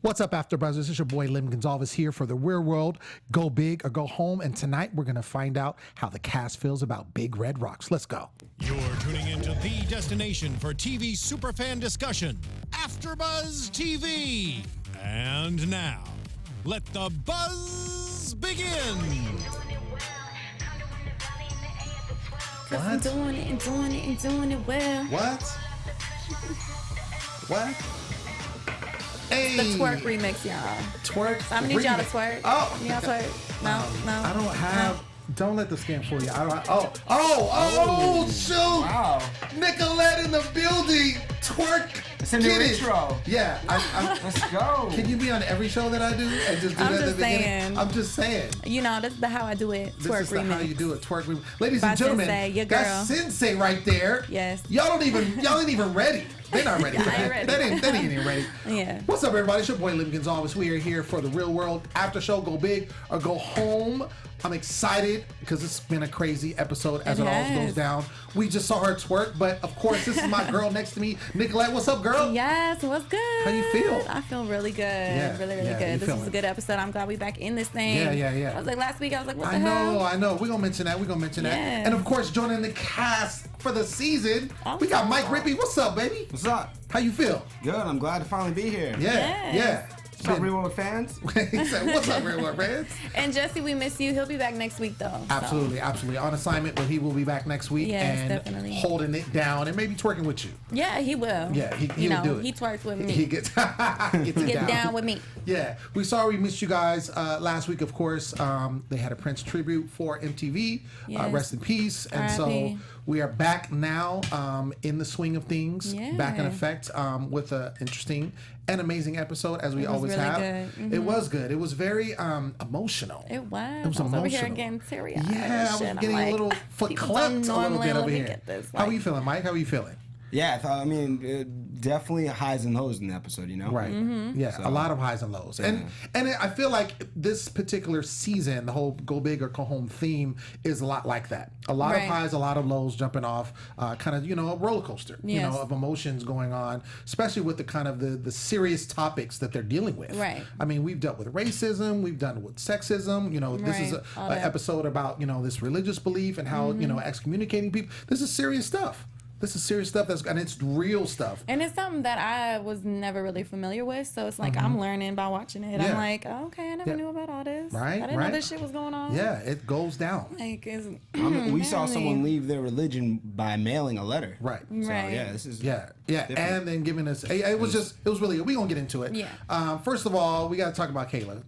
What's up, AFTERBUZZ? This is your boy Gonsalves here for the Real World. Go big or go home. And tonight we're going to find out how the cast feels about Big Red Rocks. Let's go. You're tuning into the destination for TV superfan discussion, AFTERBUZZ TV. And now, let the buzz begin. Cause I'm doing it and doing it and doing it well. What? What? Hey. The twerk remix, y'all. Twerk. So I'm gonna need y'all to twerk. Oh. Y'all twerk. No. I don't have. Don't let the scam fool you. I don't. Oh, shoot! Wow. Nicolette in the building. Twerk. It's in the intro. Yeah. Let's go. Can you be on every show that I do and just do I'm that at just the beginning? saying. I'm just saying. You know, this is how I do it. Twerk This is remix. how you do it. Twerk remix. Ladies By and gentlemen, Sensei, your girl. that's Sensei right there. Yes. Y'all ain't even ready. They're not ready. I ain't ready. They ain't even ready. Yeah. What's up, everybody? It's your boy Gonsalves. We are here for the Real World After Show. Go big or go home. I'm excited because it's been a crazy episode as it always goes down. We just saw her twerk, but of course, this is my girl next to me, Nicolette. What's up, girl? Yes, what's good? How you feel? I feel really good. Yeah, Really yeah, good. you This was feeling? a good episode. I'm glad we back in this thing. Yeah. I was like, last week, I was like, what the I hell? know. We're going to mention that. Yeah. And of course, joining the cast for the season, we got Mike Rippe. What's up, baby? What's up? How you feel? Good. I'm glad to finally be here. Yeah. What's up, Real World fans? He said, what's up, Real World fans? And Jesse, we miss you. He'll be back next week, though. so. Absolutely. On assignment, but he will be back next week Yes, and definitely. holding it down and maybe twerking with you. Yeah, he will. Yeah, he will do it. He twerks with me. He gets Get down with me. Yeah, we missed you guys last week. Of course, they had a Prince tribute for MTV. Yes. Rest in peace. And so R.I.P. we are back now in the swing of things, back in Yeah. effect with an interesting and amazing episode as we It was always really have. good. Mhm. It was good. It was very emotional. It was. It was I was over emotional. here getting teary-eyed. Yeah, I was Shit, getting I'm a little like, foot people clapped don't a little normally bit over let me here. get this, How are like- you feeling, Mike? How are you feeling? Yeah, definitely highs and lows in the episode, you know? Right. Mm-hmm. Yeah, a lot of highs and lows. And I feel like this particular season, the whole go big or go home theme is a lot like that. A lot of Right. highs, a lot of lows jumping off, kind of, a roller coaster, Yes. of emotions going on, especially with the kind of the serious topics that they're dealing with. Right. I mean, we've dealt with racism, we've done with sexism, this is Right. All an that. episode about, this religious belief and how, excommunicating people. This is serious stuff. And it's real stuff. And it's something that I was never really familiar with, so it's like I'm learning by watching it. Yeah. I'm like, oh, okay, I never knew about all this. Right, I didn't right. know this shit was going on. Yeah, it goes down. Like, it's, We saw apparently- someone leave their religion by mailing a letter. Right. So, Right. yeah, this is... Yeah, different. and then giving us, it was really good. We're going to get into it. Yeah. First of all, we got to talk about Kaitlyn,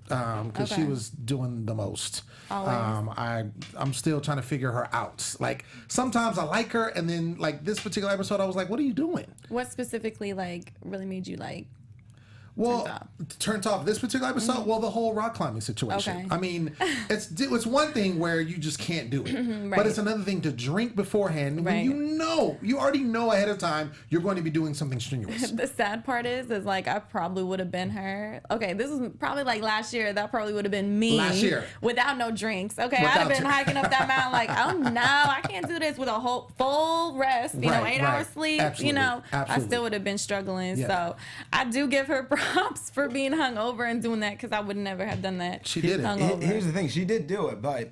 because she Okay. was doing the most. Always. I'm still trying to figure her out. Like, sometimes I like her, and then, like, this particular episode, I was like, what are you doing? What specifically, like, really made you, like, Well, turns off? turns off this particular episode. Well, the whole rock climbing situation. Okay. I mean, it's one thing where you just can't do it, but it's another thing to drink beforehand when you already know ahead of time you're going to be doing something strenuous. The sad part is like I probably would have been her. Okay, this was probably like last year. That probably would have been me. Last year. Without no drinks. Okay, I'd Without have been drink. hiking up that mountain like, oh no, I can't do this with a whole full rest. You know, 8 hours sleep. Absolutely. I Absolutely. still would have been struggling. Yeah. So I do give her props for being hungover and doing that because I would never have done that. She did it. hungover. Here's the thing. She did do it, but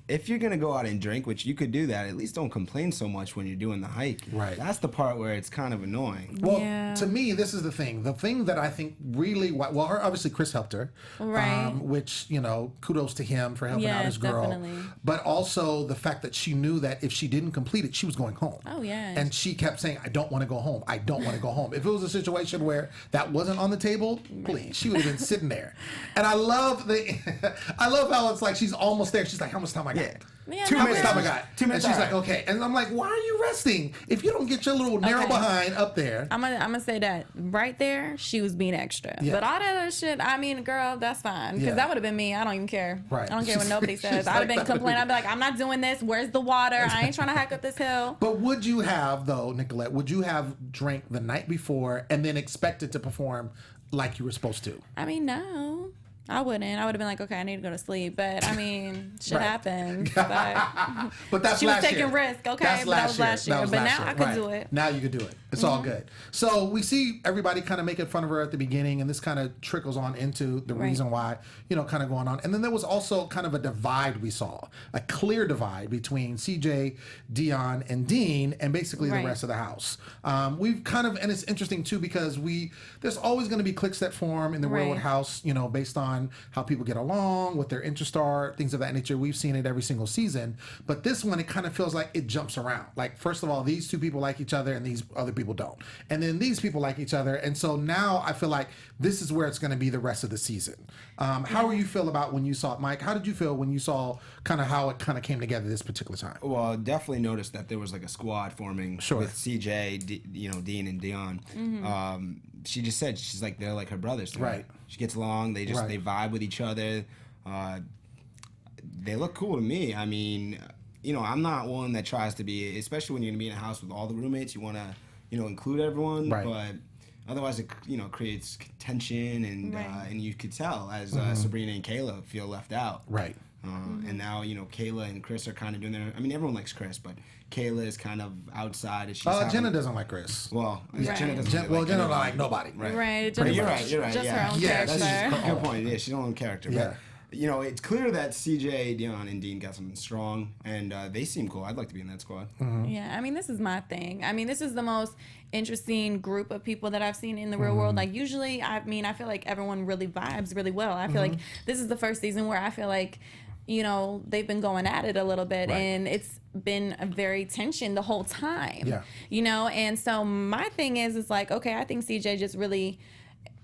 if you're going to go out and drink, which you could do that, at least don't complain so much when you're doing the hike. Right. That's the part where it's kind of annoying. Well, Yeah. to me, this is the thing. The thing that I think really, her obviously Chris helped her, Right. which kudos to him for helping out Yes, his girl. definitely. But also the fact that she knew that if she didn't complete it, she was going home. Oh, yeah. And she kept saying, "I don't want to go home. I don't want to go home." If it was a situation where that wasn't on the table, please, she would have been sitting there. And I love I love how it's like she's almost there. She's like, "How much time I got?" Yeah, How much no, time I yeah. got? 2 minutes. And she's all like, right. "Okay." And I'm like, "Why are you resting? If you don't get your little narrow Okay. behind up there." I'm gonna say that right there, she was being extra. Yeah. But all that other shit, I mean, girl, that's fine. Because Yeah. that would have been me. I don't even care. Right. I don't care what nobody says. She's I'd have been like, complaining. I'd be like, I'm not doing this. Where's the water? I ain't trying to hike up this hill. But would you have, though, Nicolette, would you have drank the night before and then expected to perform like you were supposed to? I mean, no. I wouldn't. I would have been like, okay, I need to go to sleep. But I mean, shit happens. But that's she was last taking year. risk. Okay, That's but that was last year. But now I can do it. Now you can do it. It's all good. So we see everybody kind of making fun of her at the beginning, and this kind of trickles on into the reason why, kind of going on. And then there was also kind of a divide we saw, a clear divide between CJ, Dion, and Dean, and basically the rest of the house. We've kind of, and it's interesting too because there's always going to be cliques that form in the Real World house, based on how people get along, what their interests are, things of that nature. We've seen it every single season, but this one, it kind of feels like it jumps around. Like, first of all, these two people like each other and these other people don't. And then these people like each other. And so now I feel like this is where it's going to be the rest of the season. How do you feel about when you saw it, Mike? How did you feel when you saw kind of how it kind of came together this particular time? Well, I definitely noticed that there was like a squad forming with CJ, Dean and Dion. She just said, she's like, they're like her brothers. Right. She gets along. They vibe with each other. They look cool to me. I mean, I'm not one that tries to be, especially when you're going to be in a house with all the roommates, you want to, include everyone. Right. But otherwise it, creates tension and you could tell as Sabrina and Kayla feel left out. Right. And now, Kayla and Chris are kind of doing their, I mean, everyone likes Chris, but Kayla is kind of outside. As she's Jenna doesn't like Chris. Well, Jenna doesn't Jenna don't like nobody. Right. You're right. Just her own character. That's a good point. Yeah, she's her own character. Yeah. But, it's clear that CJ, Dion, and Dean got something strong, and they seem cool. I'd like to be in that squad. Yeah, I mean, this is my thing. I mean, this is the most interesting group of people that I've seen in the real world. Like, usually, I feel like everyone really vibes really well. I feel like this is the first season where I feel like, they've been going at it a little bit, and it's been a very tension the whole time. Yeah. And so my thing is like, okay, I think CJ just really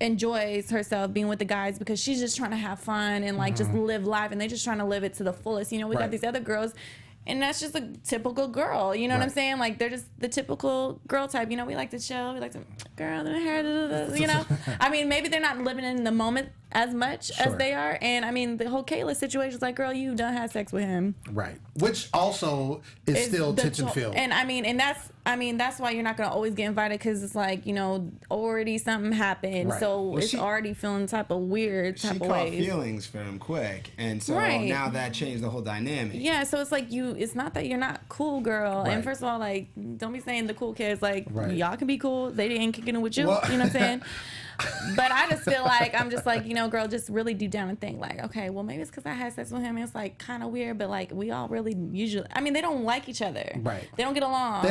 enjoys herself being with the guys because she's just trying to have fun and like just live life, and they're just trying to live it to the fullest. We got these other girls, and that's just a typical girl. You know what I'm saying? Like, they're just the typical girl type. We like to chill. We like to, girl, in the hair, I mean, maybe they're not living in the moment as much as they are. And I mean, the whole Kayla situation is like, girl, you done had sex with him. Right. Which also is still tension filled. And that's why you're not going to always get invited, because it's like, already something happened. Right. So it's already feeling type of weird type of ways. She caught feelings for him quick. And so now that changed the whole dynamic. Yeah. So it's like it's not that you're not cool, girl. Right. And first of all, like, don't be saying the cool kids, like, y'all can be cool. They ain't kicking it with you. Well, you know what I'm saying? But I just feel like, I'm just like, girl, just really deep down and think like, okay, well, maybe it's because I had sex with him. It's like kind of weird, but like, we all really usually, they don't like each other. Right. They don't get along. They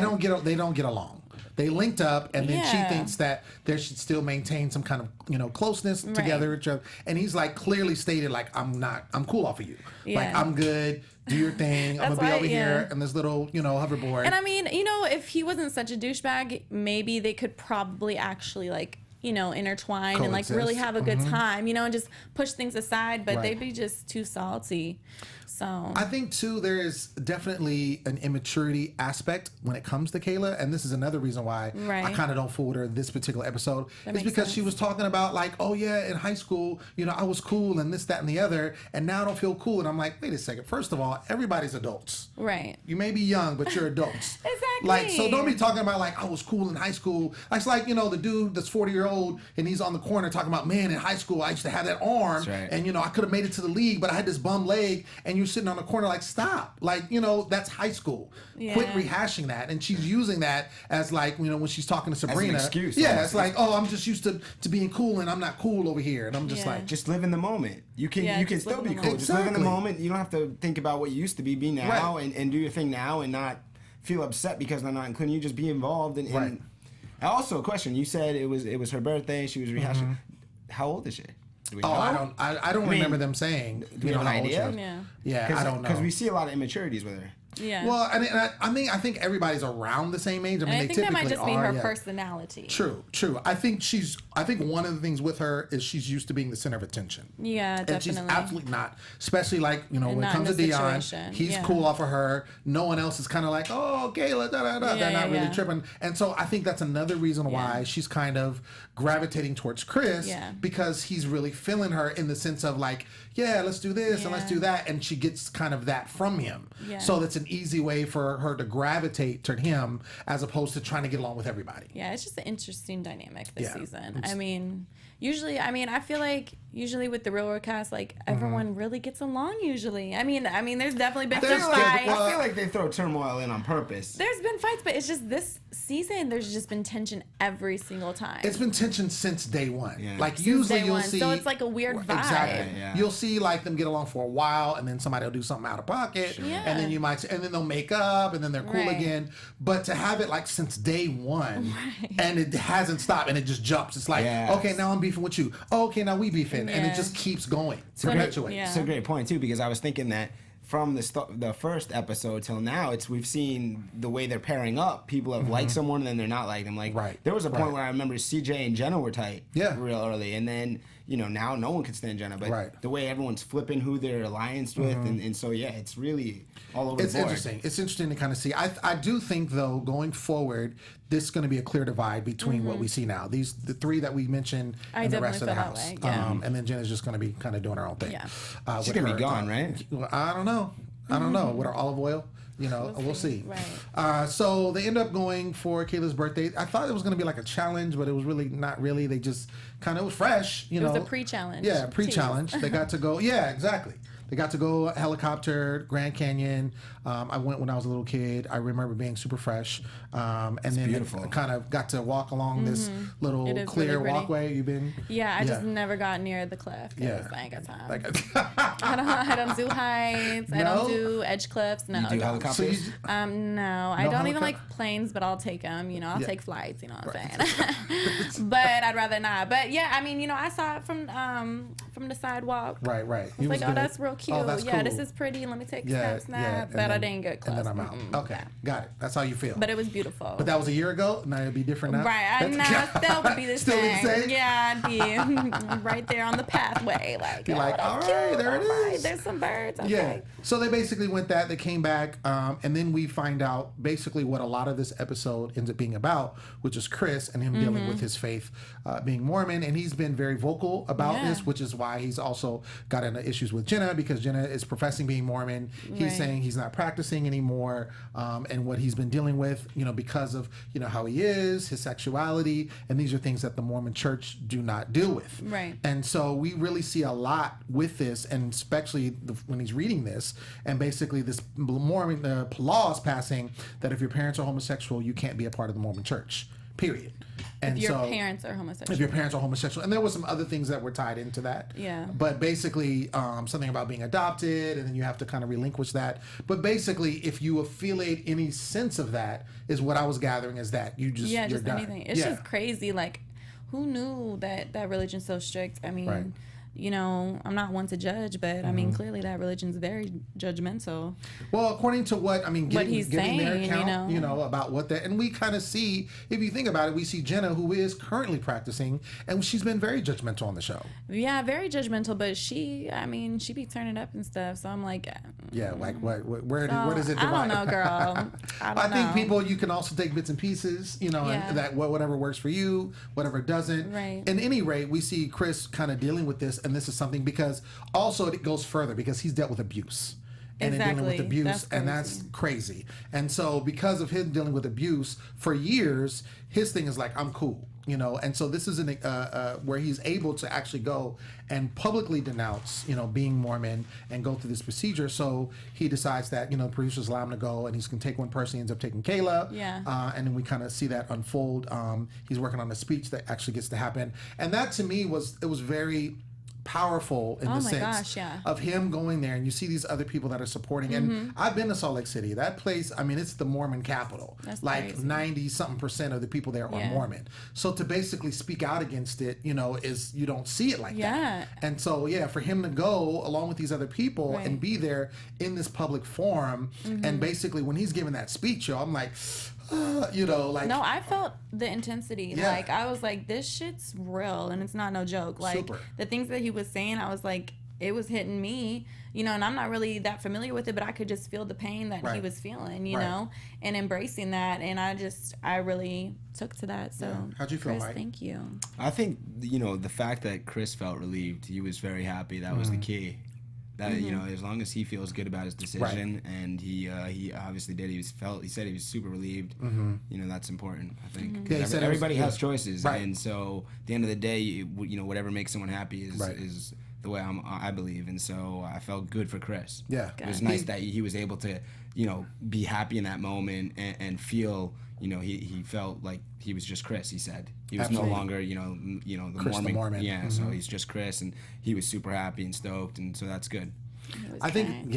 don't get along. They linked up, and then she thinks that they should still maintain some kind of, closeness together with each other. And he's like clearly stated, like, I'm cool off of you. Yeah. Like, I'm good. Do your thing. I'm gonna be over here in this little, hoverboard. And I mean, if he wasn't such a douchebag, maybe they could probably actually like, intertwine and like really have a good time, and just push things aside, but they'd be just too salty. So I think too, there is definitely an immaturity aspect when it comes to Kayla, and this is another reason why I kind of don't fool with her this particular episode. It's because she was talking about like, oh yeah, in high school, I was cool and this, that, and the other, and now I don't feel cool. And I'm like, wait a second. First of all, everybody's adults. Right. You may be young, but you're adults. Exactly. Like, so don't be talking about like, I was cool in high school. It's like, the dude that's 40-year-old and he's on the corner talking about, man, in high school I used to have that arm, and I could have made it to the league, but I had this bum leg, and you're sitting on the corner like, stop. Like, that's high school. Yeah. Quit rehashing that. And she's using that as like, when she's talking to Sabrina. As an excuse. Yeah, it's like, oh, I'm just used to being cool, and I'm not cool over here. And I'm just like, just live in the moment. You can still be cool. Just live in the moment. You don't have to think about what you used to be. Be now and do your thing now, and not feel upset because they're not including you. Just be involved. And also, a question. You said it was her birthday. She was rehashing. How old is she? I don't remember them saying. Do you have an idea? Yeah, I don't know. Because we see a lot of immaturities with her. Yeah. Well, I think everybody's around the same age. I think that might just be her personality. True. I think one of the things with her is she's used to being the center of attention. Yeah, definitely. And she's absolutely not. Especially like, when it comes to Dion, he's cool off of her. No one else is kind of like, oh, Kayla, they're not really tripping. And so I think that's another reason why she's kind of gravitating towards Chris, because he's really feeling her in the sense of like, yeah, let's do this and let's do that. And she gets kind of that from him. Yeah. So that's an easy way for her to gravitate toward him as opposed to trying to get along with everybody. Yeah, it's just an interesting dynamic this season. I mean, usually, I mean, I feel like usually with the Real World cast, like everyone really gets along usually. I mean, there's definitely been some fights. I feel like they throw turmoil in on purpose. There's been fights, but it's just this season, there's just been tension every single time. It's been tension since day one. Yeah. Like since usually you'll one. see. So it's like a weird vibe. Exactly. Yeah. You'll see like them get along for a while, and then somebody will do something out of pocket, and then and then they'll make up, and then they're cool again. But to have it like since day one, and it hasn't stopped, and it just jumps. It's like, okay, now I'm beefing with you. Oh, okay, now we beefing, and it just keeps going. It's a great point too, because I was thinking that from the first episode till now, we've seen the way they're pairing up. People have liked someone and then they're not like them. Like there was a point where I remember CJ and Jenna were tight real early, and then now no one can stand Jenna. But the way everyone's flipping who they're allianced with, and so it's really all over the board. Interesting. It's interesting to kind of see. I do think though, going forward, this is going to be a clear divide between what we see now. The three that we mentioned and the rest of the house. And then Jenna's just going to be kind of doing her own thing. Yeah. She's going to be gone, right? I don't know. With her olive oil. We'll see. Right. So they end up going for Kayla's birthday. I thought it was going to be like a challenge, but it was really not really. They just kind of was fresh. It was a pre-challenge. Yeah, pre-challenge. They got to go. Yeah, exactly. They got to go helicopter, Grand Canyon. I went when I was a little kid. I remember being super fresh. And then kind of got to walk along this little clear really walkway. You've been? Yeah, I just never got near the cliff. Yeah. I ain't got time. I don't do heights. I don't do edge cliffs. No. You do helicopters? No. I don't even like planes, but I'll take them. I'll take flights, you know what I'm saying? But I'd rather not. But yeah, I mean, I saw it from the sidewalk. Right. I was like, oh, that's real cute. Oh, that's cool. This is pretty. Let me take a snap. But I didn't get close. And then I'm out. Okay, got it. That's how you feel. But it was beautiful. But that was a year ago. Now it'll be different now. Right. Still would be the still same. Be the same. Yeah, I'd be right there on the pathway. Be like, all right, there it is. Right, there's some birds. Okay. Yeah. So they basically went that. They came back, and then we find out basically what a lot of this episode ends up being about, which is Chris and him dealing with his faith, being Mormon, and he's been very vocal about this, which is why he's also got into issues with Jenna, because Jenna is professing being Mormon. He's saying he's not practicing anymore, and what he's been dealing with, because of how he is, his sexuality, and these are things that the Mormon Church do not deal with. Right. And so we really see a lot with this, and especially when he's reading this, and basically this Mormon law is passing that if your parents are homosexual, you can't be a part of the Mormon Church. Period. And if your parents are homosexual. If your parents are homosexual. And there was some other things that were tied into that. Yeah. But basically, something about being adopted, and then you have to kind of relinquish that. But basically, if you affiliate any sense of that, is what I was gathering is that you just, you're done. Anything. It's just crazy. Like, who knew that religion's so strict? I mean, I'm not one to judge, but I mean, clearly that religion's very judgmental. Well, according to what he's giving their account, about what that, and we kind of see, if you think about it, we see Jenna, who is currently practicing, and she's been very judgmental on the show. Yeah, very judgmental, but she be turning up and stuff. So I'm like, like where does it divide? I don't know, girl. I think people, you can also take bits and pieces, and that whatever works for you, whatever doesn't. Right. At any rate, we see Chris kind of dealing with this. And this is something because also it goes further because he's dealt with abuse. And then dealing with abuse, that's crazy. And so because of him dealing with abuse for years, his thing is like, I'm cool, And so this is where he's able to actually go and publicly denounce, being Mormon and go through this procedure. So he decides that, the producers allow him to go, and he's going to take one person. He ends up taking Kayla. Yeah. And then we kind of see that unfold. He's working on a speech that actually gets to happen. And that to me was very powerful in the sense of him going there, and you see these other people that are supporting. And I've been to Salt Lake City. That place, I mean, it's the Mormon capital. That's like crazy. 90-something% of the people there are Mormon. So to basically speak out against it, is you don't see it like that. And so for him to go along with these other people and be there in this public forum, and basically when he's giving that speech, I'm like, no, I felt the intensity. Like, I was like, this shit's real, and it's not no joke. Like, the things that he was saying, I was like, it was hitting me, and I'm not really that familiar with it, but I could just feel the pain that he was feeling, you know, and embracing that. And I really took to that. So how'd you feel, Chris, Mike? thank you. I think, the fact that Chris felt relieved, he was very happy. That was the key. That you know, as long as he feels good about his decision, and he obviously did. He said he was super relieved. You know, that's important. I think everybody has choices, and so at the end of the day, you know, whatever makes someone happy is the way I believe. And so I felt good for Chris. Yeah, it was nice that he was able to, you know, be happy in that moment and feel. You know, he felt like he was just Chris. He said he was no longer, you know, the Chris Mormon. The Mormon. Yeah, so he's just Chris, and he was super happy and stoked, and so that's good. I think,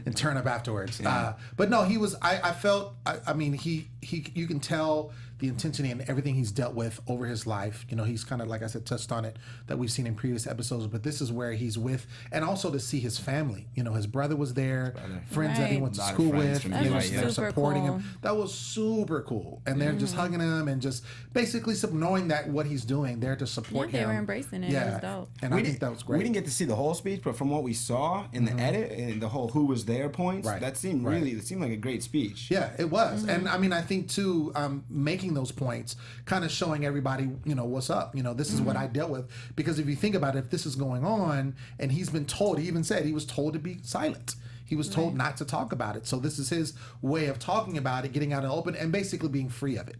and turn up afterwards. But no, he was. I felt. I mean, he. You can tell the intensity and everything he's dealt with over his life. You know, he's kind of, like I said, touched on it that we've seen in previous episodes. But this is where he's with, and also to see his family. You know, his brother was there, friends that he went to school with, and they're supporting him. That was super cool, and they're just hugging him and just basically knowing that what he's doing, they're to support him. They were embracing it. It was dope. And I think that was great. We didn't get to see the whole speech, but from what we saw in the edit and the whole who was there points, that seemed it seemed like a great speech. Yeah, it was. And I mean, I think too, making those points, kind of showing everybody, you know, what's up. You know, this is what I dealt with. Because if you think about it, if this is going on, and he's been told, he even said he was told to be silent. He was told not to talk about it. So this is his way of talking about it, getting out in the open, and basically being free of it.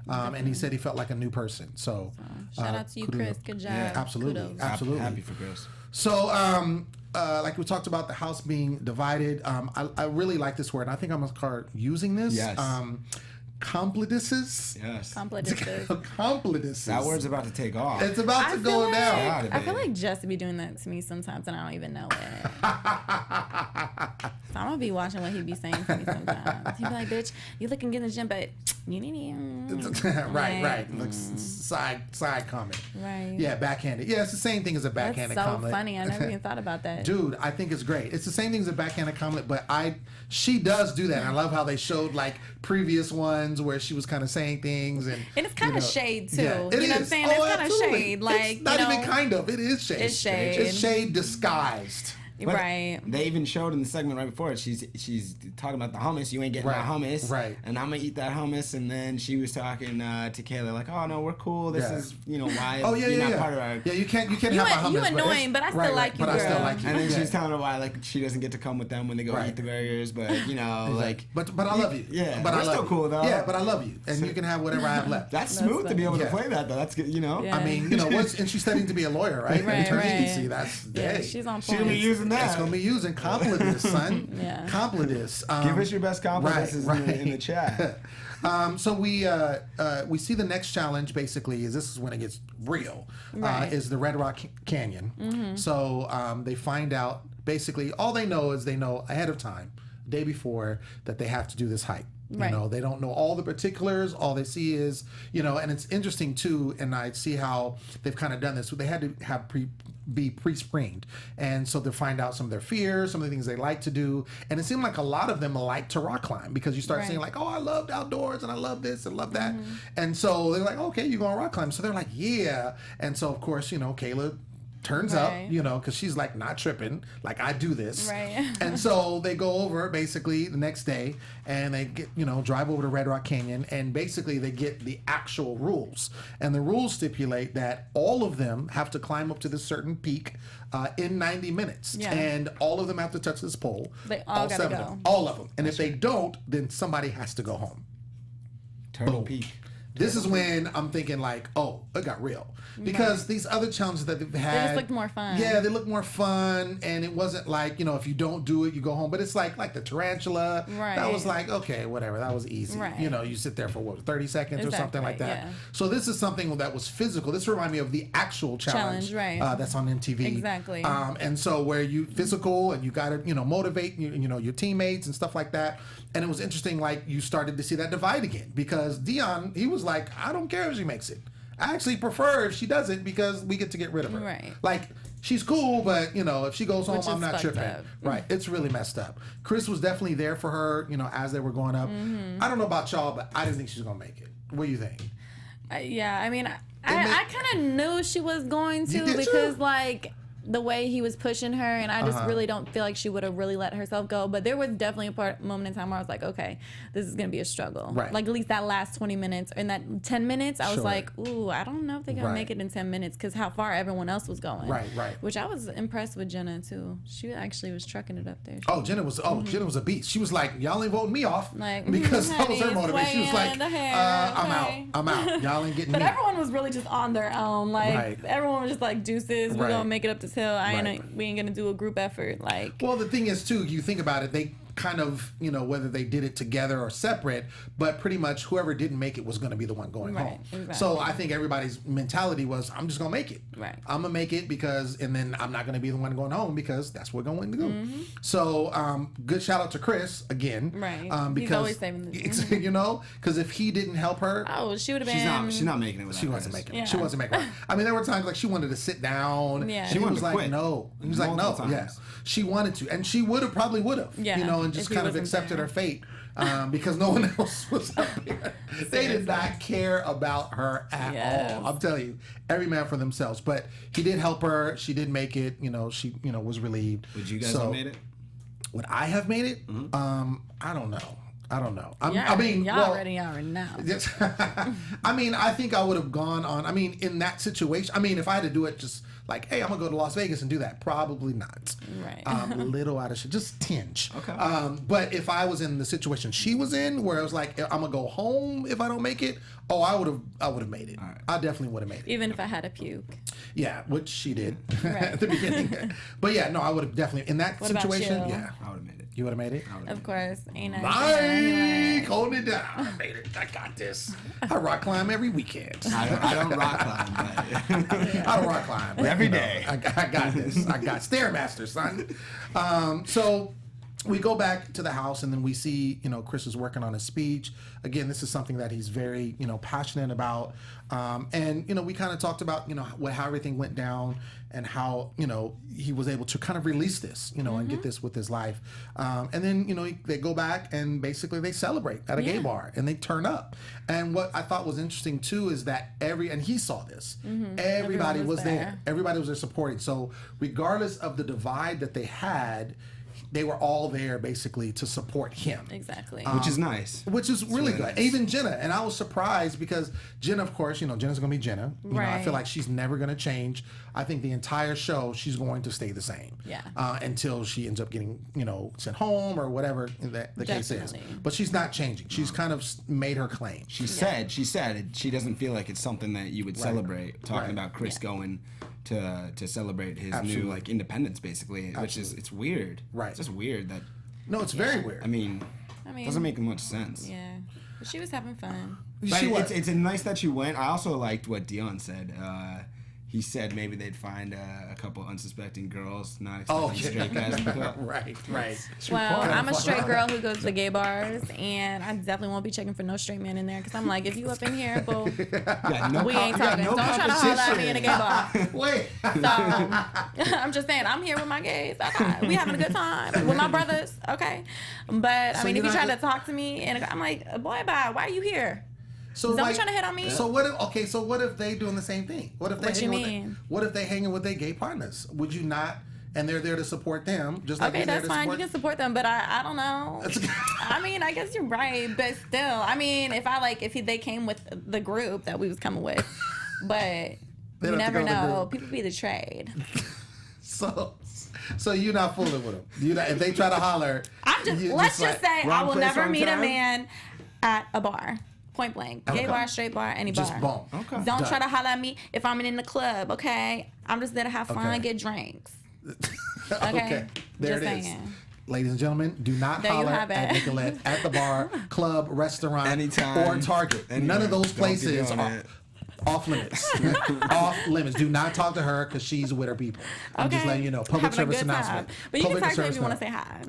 And he said he felt like a new person. So shout out to you, Chris. Good job. Yeah, absolutely. Kudos. Absolutely. Happy for Chris. So, like we talked about the house being divided, I really like this word. And I think I'm going to start using this. Yes. Completices. Yes. Completices. That word's about to take off. It's about to go down. I feel like Jess be doing that to me sometimes, and I don't even know it. So I'm gonna be watching what he be saying to me sometimes. He be like, "Bitch, you looking good in the gym, but you need right. Like side comment. Right. Yeah, backhanded. Yeah, it's the same thing as a backhanded comment. That's so funny. I never even thought about that. Dude, I think it's great. It's the same thing as a backhanded comment, but she does do that. And I love how they showed like previous ones where she was kind of saying things and it's kind of shade too. Yeah, you know what I'm saying? It's kind of shade. Like it's not even kind of. It is shade. It's shade. It's shade disguised. But right. They even showed in the segment right before it, she's talking about the hummus. You ain't getting that hummus. Right. And I'm going to eat that hummus. And then she was talking to Kayla like, oh, no, we're cool. This is, you know, why you're not part of our... Yeah, you can't have my hummus. You annoying, but I still like you, girl. I still like you. And then she's telling her why, like, she doesn't get to come with them when they go eat the burgers. But, you know, like... But I love you. Yeah, but we're still cool, though. Yeah, but I love you. And you can have whatever I have left. That's smooth to be able to play that, though. That's good, you know? Yeah. I mean, you know, and she's studying to be a lawyer, right? Right. That's... Yeah, she's on point. She's going to be using that. It's going to be using completice, son. Yeah. Completice. Give us your best compliments in the chat. So we see the next challenge basically is this is when it gets real. Is the Red Rock Canyon. So they find out basically all they know is they know ahead of time, day before, that they have to do this hike. You know, they don't know all the particulars. All they see is, you know, and it's interesting too. And I see how they've kind of done this. So they had to have be pre-screened, and so to find out some of their fears, some of the things they like to do. And it seemed like a lot of them like to rock climb because you start saying like, oh, I loved outdoors and I love this and love that. And so they're like, okay, you're gonna rock climb. So they're like, yeah. And so of course, you know, Kayla turns up, you know, because she's like not tripping, like I do this. And so they go over basically the next day and they get, you know, drive over to Red Rock Canyon, and basically they get the actual rules. And the rules stipulate that all of them have to climb up to this certain peak in 90 minutes. And all of them have to touch this pole. They all gotta seven go. of them. All of them. And if they don't, then somebody has to go home. Turtle Peak. This is when I'm thinking like, oh, it got real. Because these other challenges that they've had, they just looked more fun. Yeah, they look more fun, and it wasn't like, you know, if you don't do it, you go home. But it's like the tarantula. That was like, okay, whatever. That was easy. You know, you sit there for what, 30 seconds or something like that. So this is something that was physical. This reminded me of the actual challenge that's on MTV. Exactly. And so where you physical and you got to, you know, motivate, you know, your teammates and stuff like that. And it was interesting, like you started to see that divide again because Dion, he was like, I don't care if she makes it. I actually prefer if she doesn't because we get to get rid of her. Like, she's cool, but, you know, if she goes home, I'm not tripping. It's really messed up. Chris was definitely there for her, you know, as they were going up. I don't know about y'all, but I didn't think she was going to make it. What do you think? I mean, I kind of knew she was going to because, like, the way he was pushing her, and I just really don't feel like she would have really let herself go. But there was definitely a moment in time where I was like, okay, this is gonna be a struggle. Right. Like at least that last 20 minutes, or in that 10 minutes, I was like, ooh, I don't know if they're gonna make it in 10 minutes because how far everyone else was going. Right. Which I was impressed with Jenna too. She actually was trucking it up there. Jenna was Jenna was a beast. She was like, y'all ain't voting me off, like, because that was her motivation. She was like, okay. I'm out. Y'all ain't getting but me. But everyone was really just on their own. Like everyone was just like, deuces, we're gonna make it up this hill. We ain't gonna do a group effort. Like, well, the thing is too, you think about it, they kind of, whether they did it together or separate, but pretty much whoever didn't make it was going to be the one going home. Exactly. So I think everybody's mentality was, I'm just going to make it. Right. I'm going to make it and then I'm not going to be the one going home because that's where we're going to go. So good shout out to Chris again. Right. Because he's always saving the because if he didn't help her. Oh, she would have been. She's not making it with She wasn't making it. She wasn't making it. I mean, there were times like she wanted to sit down. Yeah. She was like, quit. No. He was like, no. Times. Yeah. She wanted to. And she probably would have. Yeah. And just kind of accepted her fate because no one else was up there. They did not care about her at all. I'm telling you, every man for themselves. But he did help her. She did make it. She was relieved. Would you guys have made it? Would I have made it? I don't know. I mean, y'all already know. I mean, I think I would have gone on. I mean, in that situation, I mean, if I had to do it, just like, hey, I'm gonna go to Las Vegas and do that, probably not. Right. A little out of shit, just tinge. Okay. But if I was in the situation she was in, where I was like, I'm gonna go home if I don't make it. Oh, I would have made it. Right. I definitely would have made it. Even if I had a puke. Yeah, which she did at the beginning. But yeah, no, I would have definitely in that situation. Yeah, I would have made it. You would have made it? Of course. Ain't Mike, hold it down. I made it. I got this. I rock climb every weekend. I don't rock climb, but I don't rock climb. But, every day. I got this. I got Stairmaster, son. So we go back to the house and then we see, Chris is working on his speech. Again, this is something that he's very, passionate about. And, we kind of talked about, how everything went down and how, he was able to kind of release this, and get this with his life. And then, they go back and basically they celebrate at a gay bar and they turn up. And what I thought was interesting too is that and he saw this, everybody was there. Everybody was there supporting. So regardless of the divide that they had, they were all there basically to support him. Exactly. Which is nice. Which is really good. Nice. Even Jenna. And I was surprised because Jenna, of course, Jenna's going to be Jenna. I feel like she's never going to change. I think the entire show, she's going to stay the same. Yeah. Until she ends up getting, sent home or whatever the case is. But she's not changing. She's kind of made her claim. She said she doesn't feel like it's something that you would celebrate. Talking about Chris going to celebrate his new independence, basically, which is it's weird. Right. It's just weird that. No, it's very weird. I mean, it doesn't make much sense. Yeah, but she was having fun. But it's nice that you went. I also liked what Dion said. He said maybe they'd find a couple unsuspecting girls, not expecting straight guys to pick up. Right. Well, I'm a straight girl who goes to gay bars, and I definitely won't be checking for no straight men in there because I'm like, if you up in here, boo, we ain't talking. Don't try to holler at me in a gay bar. Wait. So I'm just saying, I'm here with my gays. Okay, we having a good time with my brothers. Okay, but I mean, if you try to talk to me, and I'm like, boy, bye. Why are you here? So don't be trying to hit on me. So what if they doing the same thing? What if they hanging with their gay partners? Would you not? And they're there to support them. Just like that's fine. You can support them, but I don't know. I mean, I guess you're right, but still, I mean, if they came with the group that we was coming with, but you never know. People be the trade. So you're not fooling with them. If they try to holler, let's just say I will never meet a man at a bar. Point blank. Gay bar, straight bar, any bar. Just boom. Okay. Don't try to holler at me if I'm in the club, okay? I'm just there to have fun, get drinks. Okay. There just it is. saying. Ladies and gentlemen, do not holler at Nicolette at the bar, club, restaurant, or Target. None of those places are off limits. Off limits. Do not talk to her because she's with her people. I'm just letting you know. Public service announcement. But you can talk to me if you want to say hi.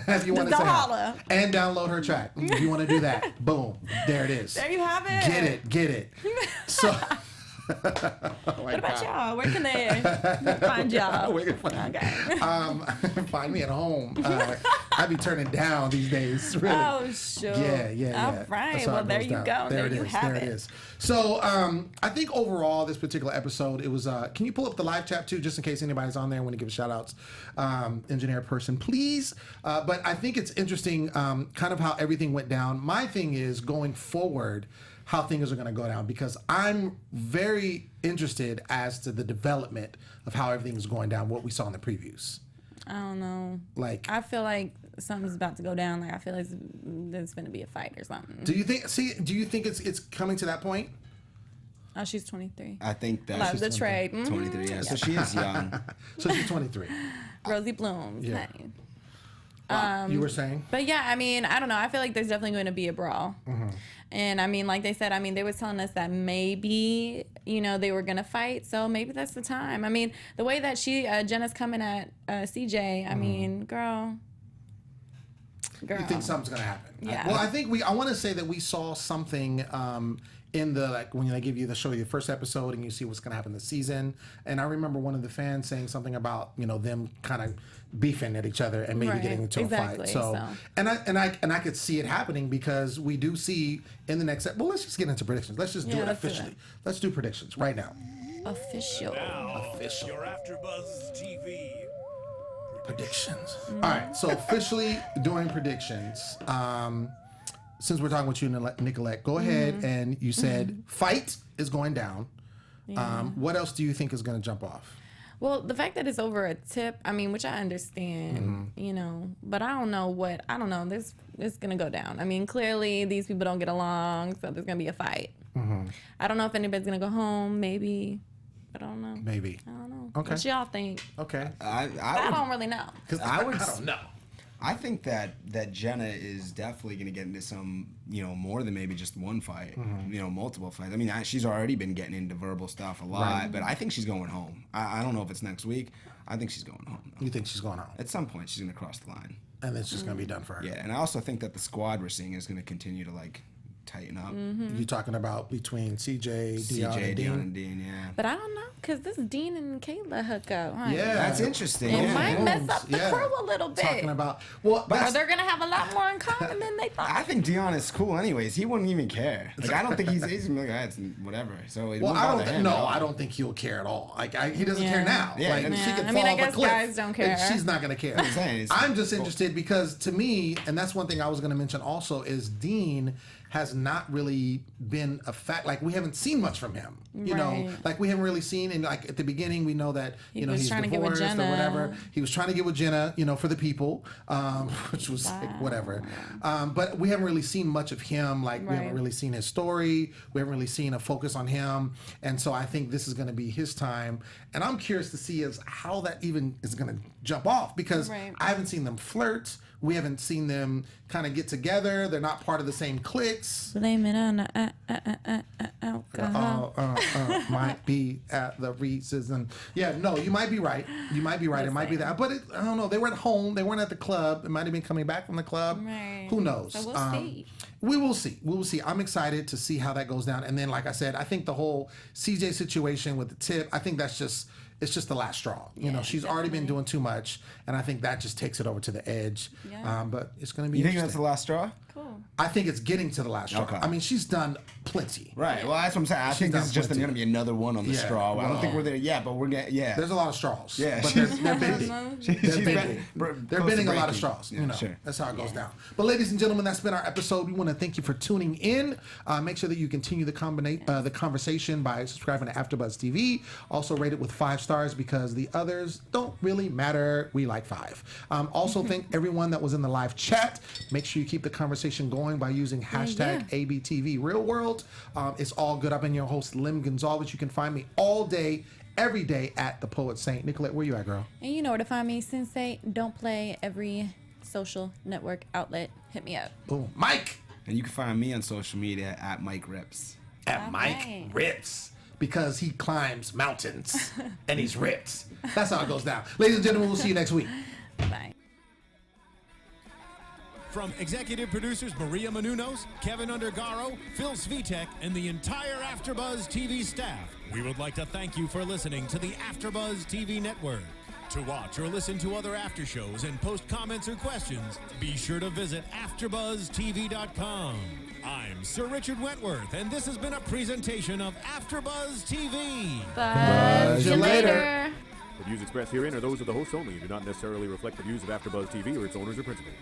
If you want to say hi. And download her track. If you want to do that, boom. There it is. There you have it. Get it. So. What about y'all? Where can they find y'all? Okay. Find me at home. I be turning down these days. Really. Oh, sure. Yeah. All right. Well, there you go. There you have it. There it is. So I think overall, this particular episode, it was. Can you pull up the live chat too, just in case anybody's on there and want to give a shout outs? Engineer person, please. But I think it's interesting, kind of how everything went down. My thing is going forward, how things are going to go down, because I'm very interested as to the development of how everything is going down, what we saw in the previews. I don't know. Like, I feel like something's about to go down. Like, I feel like there's going to be a fight or something. do you think it's coming to that point? Oh, she's 23. I think that Love she's the trade. 23, yeah. So she is young. So she's 23. Rosy Blooms. Yeah. Honey. You were saying? But yeah, I mean, I don't know. I feel like there's definitely going to be a brawl. And I mean, like they said, I mean, they were telling us that maybe, you know, they were going to fight. So maybe that's the time. I mean, the way that Jenna's coming at CJ, I mean, girl. You think something's going to happen? Yeah. Well, I want to say that we saw something in the, like, when they give you the first episode and you see what's going to happen this season. And I remember one of the fans saying something about, you know, them kind of beefing at each other and maybe getting into a fight. So and I could see it happening, because we do see in the next well, let's just get into predictions. Let's just do it officially. Let's do predictions right now. Official. Your AFTERBUZZ TV predictions. All right, so officially doing predictions. Since we're talking with you, Nicolette, go ahead, and you said fight is going down. What else do you think is going to jump off? Well, the fact that it's over a tip, I mean, which I understand, you know, but I don't know. This is going to go down. I mean, clearly these people don't get along, so there's going to be a fight. I don't know if anybody's going to go home, maybe. But I don't know. Maybe. I don't know. Okay. What y'all think? Okay. I don't really know. Because I don't know. I think that Jenna is definitely going to get into some, you know, more than maybe just one fight, you know, multiple fights. I mean, she's already been getting into verbal stuff a lot, but I think she's going home. I don't know if it's next week. I think she's going home, though. You think she's going home? At some point, she's going to cross the line. And it's just going to be done for her. Yeah, and I also think that the squad we're seeing is going to continue to, like, tighten up. You talking about between CJ, Dion, and Dean, yeah. But I don't know, because this Dean and Kayla hookup. Huh? Yeah. That's interesting. It might mess up the crew a little bit. Talking about, well, or they're going to have a lot more in common than they thought. I think Dion is cool anyways. He wouldn't even care. Like, I don't think he's like, it's whatever. So it I don't think he'll care at all. Like, he doesn't care now. Yeah. Like, she could I fall mean, I off a guess cliff, guys don't care. and she's not going to care. I'm just interested because, to me, and that's one thing I was going to mention also, is Dean has not really been a fact. Like, we haven't seen much from him. You know, like, we haven't really seen, and like at the beginning we know that, you know, he's divorced or whatever. He was trying to get with Jenna, you know, for the people, which was like, whatever. But we haven't really seen much of him. Like, we haven't really seen his story. We haven't really seen a focus on him. And so I think this is going to be his time. And I'm curious to see how that even is going to jump off, because I haven't seen them flirt. We haven't seen them kind of get together. They're not part of the same cliques. Blame it on the alcohol. Might be at the Reese's. And yeah, no, you might be right. You might be right. It might be that. But I don't know. They were at home. They weren't at the club. It might have been coming back from the club. Right. Who knows? So we'll see. We will see. We will see. I'm excited to see how that goes down. And then, like I said, I think the whole CJ situation with the tip, I think it's just the last straw. You know, she's already been doing too much, and I think that just takes it over to the edge. Yeah. But it's going to be You think that's the last straw? Cool. I think it's getting to the last straw. Okay. I mean, she's done plenty. Right. Well, that's what I'm saying. I think this is just going to be another one on the straw. I don't think we're there yet, but we're getting, There's a lot of straws. Yeah. But they're bending. They're bending a lot of straws. Yeah, you know, that's how it goes down. But ladies and gentlemen, that's been our episode. We want to thank you for tuning in. Make sure that you continue the conversation by subscribing to AfterBuzz TV. Also rate it with 5 stars, because the others don't really matter. We like 5. Also, thank everyone that was in the live chat. Make sure you keep the conversation going by using hashtag ABTV Real World. It's all good. I've been your host, Gonsalves. You can find me all day, every day at The Poet Saint. Nicolette, where you at, girl? And you know where to find me, Sensei. Don't play every social network outlet. Hit me up. Boom. Mike! And you can find me on social media at Mike Rips. At Mike Rips. Because he climbs mountains and he's ripped. That's how it goes down. Ladies and gentlemen, we'll see you next week. Bye. From executive producers Maria Menounos, Kevin Undergaro, Phil Svitek, and the entire AfterBuzz TV staff, we would like to thank you for listening to the AfterBuzz TV network. To watch or listen to other after shows and post comments or questions, be sure to visit AfterBuzzTV.com. I'm Sir Richard Wentworth, and this has been a presentation of AfterBuzz TV. Buzz you later. The views expressed herein are those of the hosts only and do not necessarily reflect the views of AfterBuzz TV or its owners or principals.